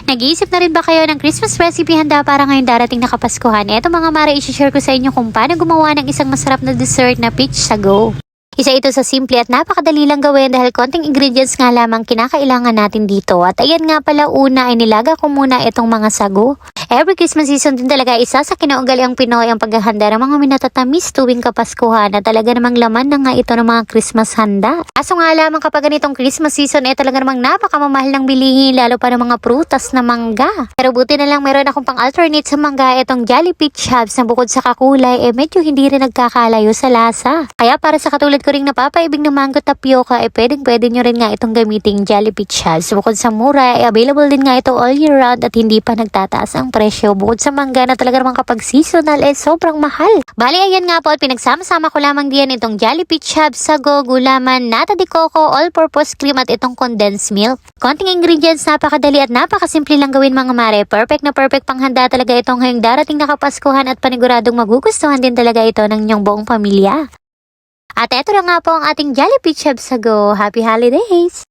Nag-iisip na rin ba kayo ng Christmas recipe handa para ngayong darating na Kapaskuhan? Eto mga mare, i-share ko sa inyo kung paano gumawa ng isang masarap na dessert na peach sago. Isa ito sa simple at napakadali lang gawin dahil konting ingredients nga lamang kinakailangan natin dito. At ayan nga pala, una ay nilaga ko muna itong mga sago. Every Christmas season din talaga isa sa kinaugaliang Pinoy ang paghahanda ng mga minatatamis tuwing Kapaskuhan at talaga namang laman na nga ito ng mga Christmas handa. Aso nga lamang kapag ganitong Christmas season talaga namang napakamamahal ng bilihin lalo pa ng mga prutas na mangga. Pero buti na lang meron akong pang alternate sa mangga itong Jolly Peach Halves na bukod sa kakulay medyo hindi rin nagkakalayo sa lasa. Kaya para sa katulad ko ring napapaibig ng mango tapioca pwede nyo rin nga itong gamiting Jolly Peach Halves. Bukod sa mura available din nga ito all year round at hindi pa nagtataas ang presyo. Bukod sa mangga na talaga naman kapag seasonal sobrang mahal. Bali ayan nga po at pinagsama-sama ko lamang diyan itong Jolly Peach Halves, sago, gulaman, nata de coco, all-purpose cream at itong condensed milk. Konting ingredients, napakadali at napakasimple lang gawin mga mare. Perfect na perfect panghanda talaga itong ngayong darating na Kapaskuhan at paniguradong magugustuhan din talaga ito ng inyong buong pamilya. At eto na nga po ang ating Jolly Peach Halves sago. Happy Holidays!